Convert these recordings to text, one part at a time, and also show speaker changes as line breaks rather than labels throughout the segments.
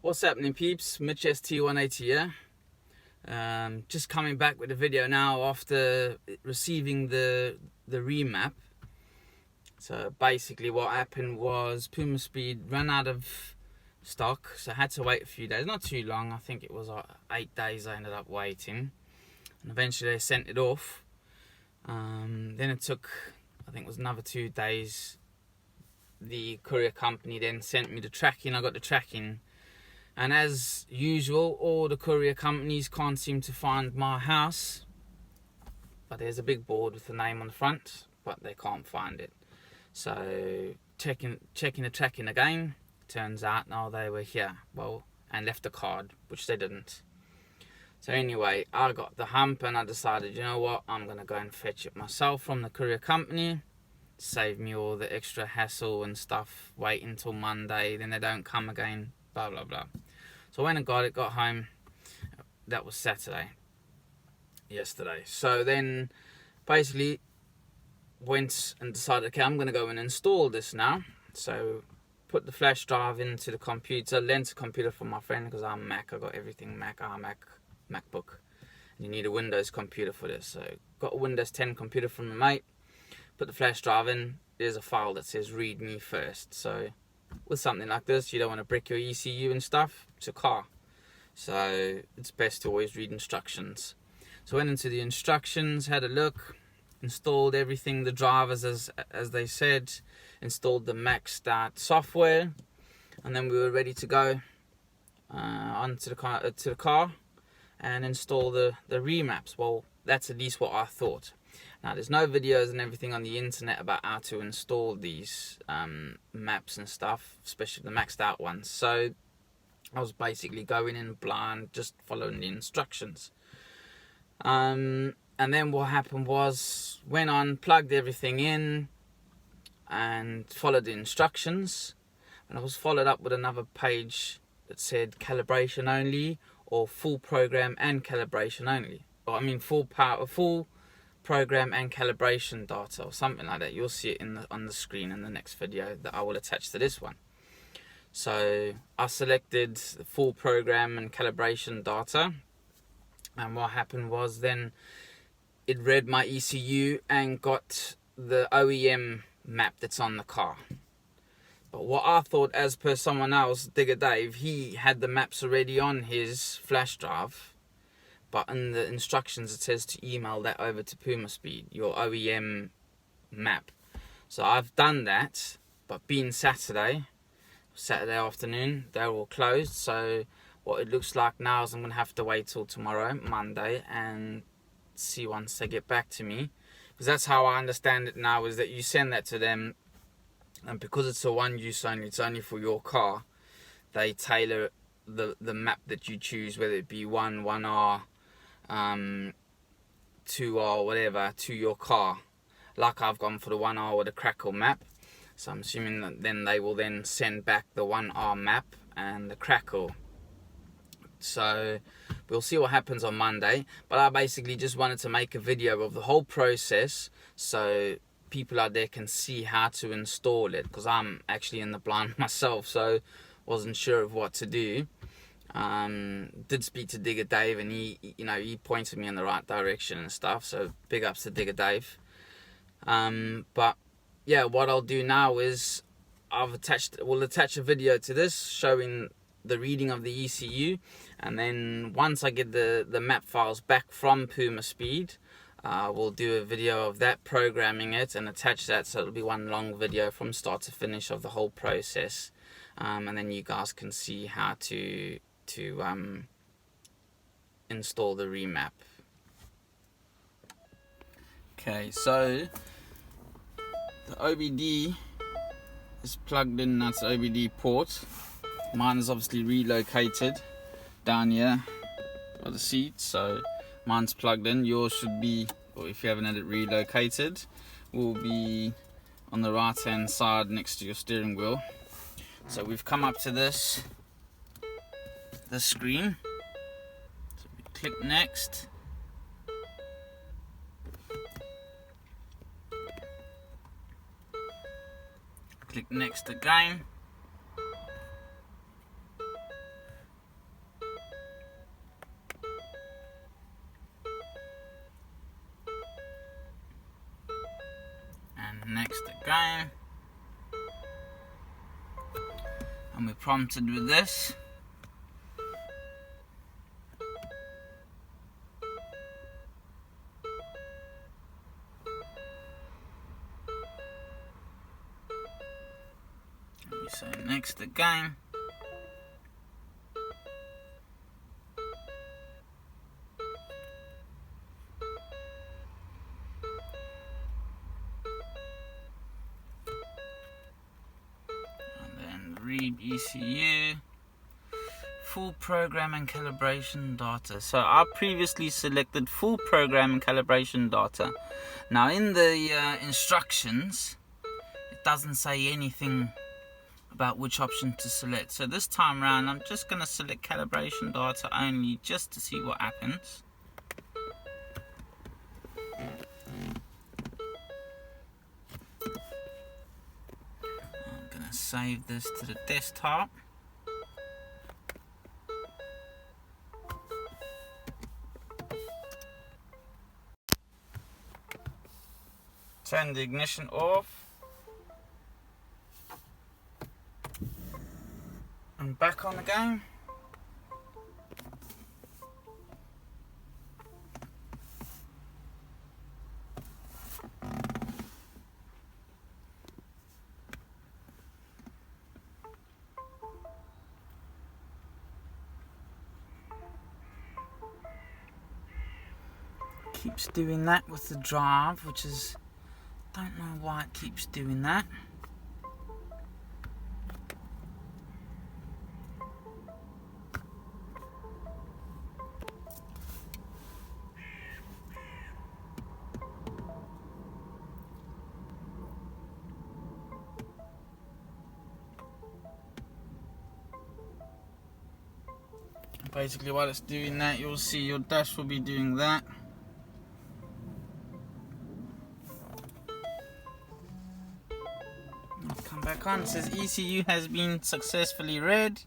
What's happening, peeps? Mitch ST180 here. Just coming back with a video now after receiving the remap. So basically what happened was Pumaspeed ran out of stock, so I had to wait a few days. Not too long, I think it was 8 days I ended up waiting. And eventually they sent it off. Then it took, I think it was another 2 days. The courier company then sent me the tracking. I got the tracking. And as usual, all the courier companies can't seem to find my house. But there's a big board with the name on the front, but they can't find it. So checking the tracking again, turns out now they were here. Well, and left a card, which they didn't. So anyway, I got the hump and I decided, you know what, I'm going to go and fetch it myself from the courier company. Save me all the extra hassle and stuff, wait until Monday, then they don't come again, blah blah blah. So I went and got home. That was Saturday, yesterday. So then basically went and decided, okay, I'm going to go and install this now. So put the flash drive into the computer, lent a computer from my friend because I'm Mac, I got everything Mac, iMac, MacBook. And you need a Windows computer for this. So got a Windows 10 computer from my mate, put the flash drive in, there's a file that says read me first. So with something like this, you don't want to brick your ECU and stuff. It's a car, so it's best to always read instructions. So I went into the instructions, had a look, installed everything, the drivers as they said, installed the maxed out software, and then we were ready to go onto the car and install the remaps. Well, that's at least what I thought. Now, there's no videos and everything on the internet about how to install these maps and stuff, especially the maxed out ones. So I was basically going in blind, just following the instructions. And then what happened was, went on, plugged everything in, and followed the instructions. And I was followed up with another page that said calibration only, or full program and calibration only. Or I mean full program and calibration data, or something like that. You'll see it on the screen in the next video that I will attach to this one. So I selected the full program and calibration data, and what happened was then it read my ECU and got the OEM map that's on the car. But what I thought, as per someone else, Digger Dave, he had the maps already on his flash drive. But in the instructions it says to email that over to Pumaspeed, your OEM map. So I've done that, but being Saturday afternoon, they're all closed. So what it looks like now is I'm going to have to wait till tomorrow, Monday, and see once they get back to me. Because that's how I understand it now, is that you send that to them, and because it's a one use only, it's only for your car, they tailor the map that you choose, whether it be 1R, 2R, whatever, to your car. Like I've gone for the 1R with a crackle map, so I'm assuming that then they will then send back the 1R map and the crackle. So we'll see what happens on Monday, but I basically just wanted to make a video of the whole process so people out there can see how to install it, because I'm actually in the blind myself, so wasn't sure of what to do. Did speak to Digger Dave, and he pointed me in the right direction and stuff, so big ups to Digger Dave. But yeah, what I'll do now is we'll attach a video to this showing the reading of the ECU, and then once I get the map files back from Pumaspeed, we'll do a video of that, programming it, and attach that, so it'll be one long video from start to finish of the whole process. And then you guys can see how to install the remap. Okay, so the OBD is plugged in. That's the OBD port. Mine is obviously relocated down here by the seat, so mine's plugged in. Yours should be, or if you haven't had it relocated, will be on the right hand side next to your steering wheel. So we've come up to this screen. So we click next. Click next again. and we're prompted with this. And we say next again. Read ECU, full program and calibration data. So I previously selected full program and calibration data. Now in the instructions, it doesn't say anything about which option to select. So this time around, I'm just going to select calibration data only, just to see what happens. Save this to the desktop. Turn the ignition off. And back on again. Keeps doing that with the drive, which is, don't know why it keeps doing that. Basically while it's doing that, you'll see your dash will be doing that. Come back on, it says ECU has been successfully read.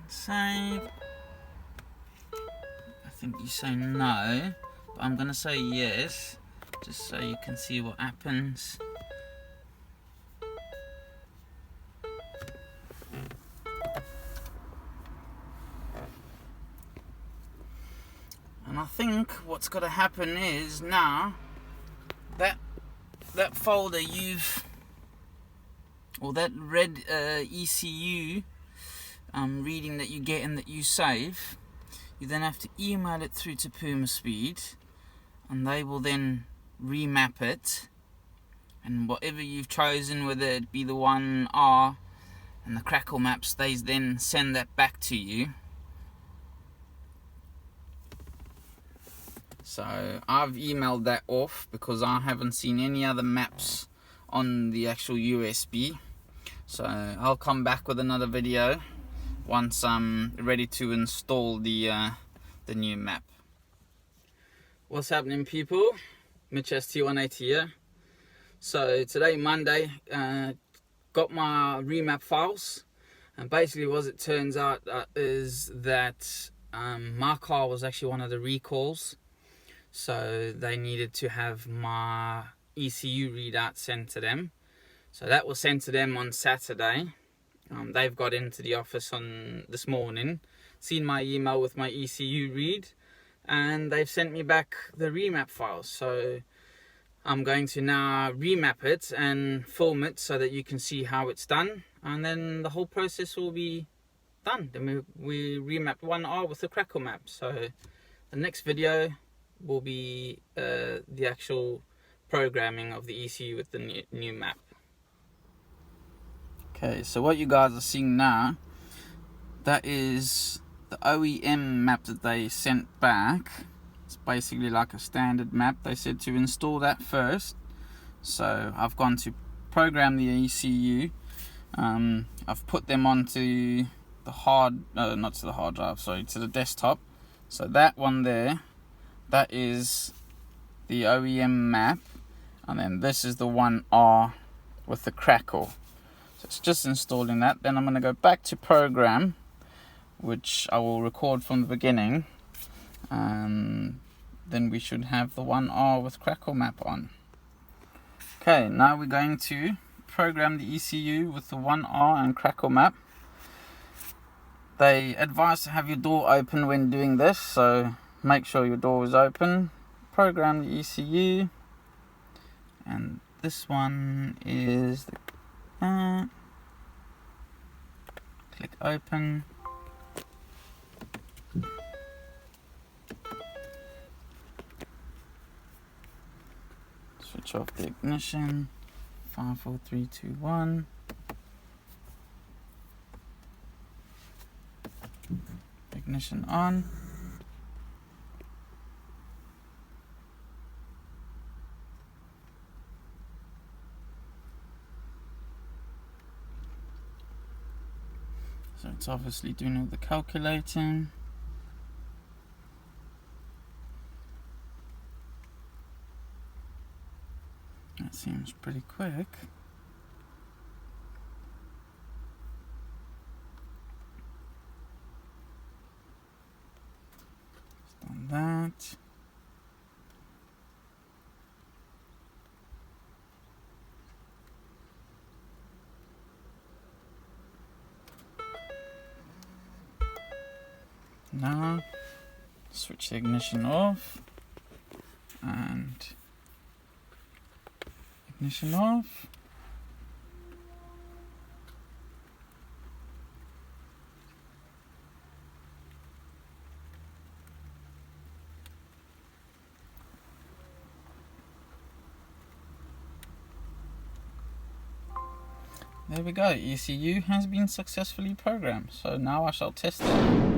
Save. I think you say no, but I'm gonna say yes, just so you can see what happens. And I think what's got to happen is now that folder or that red ECU reading that you get and that you save, you then have to email it through to Pumaspeed, and they will then remap it, and whatever you've chosen, whether it be the 1R and the crackle maps, they then send that back to you. So I've emailed that off because I haven't seen any other maps on the actual USB. So I'll come back with another video once I'm ready to install the new map. What's happening, people? Mitch ST180 here. So today, Monday, got my remap files, and basically what it turns out is that my car was actually one of the recalls. So they needed to have my ECU readout sent to them. So that was sent to them on Saturday. They've got into the office on this morning, seen my email with my ECU read, and they've sent me back the remap files. So I'm going to now remap it and film it so that you can see how it's done, and then the whole process will be done. Then we remap 1R with the crackle map. So the next video will be the actual programming of the ECU with the new map. Okay, so what you guys are seeing now, that is the OEM map that they sent back. It's basically like a standard map. They said to install that first. So I've gone to program the ECU. I've put them onto the not to the hard drive, sorry, to the desktop. So that one there, that is the OEM map, and then this is the 1R with the crackle. So it's just installing that. Then I'm going to go back to program, which I will record from the beginning, and then we should have the 1R with crackle map on. Okay, now we're going to program the ECU with the 1R and crackle map. They advise to have your door open when doing this, so make sure your door is open. Program the ECU, and this one is the click open. Switch off the ignition. 5, 4, 3, 2, 1. Ignition on. So it's obviously doing all the calculating. That seems pretty quick. It's done that. Now switch the ignition off and ignition off. There we go, ECU has been successfully programmed. So now I shall test it.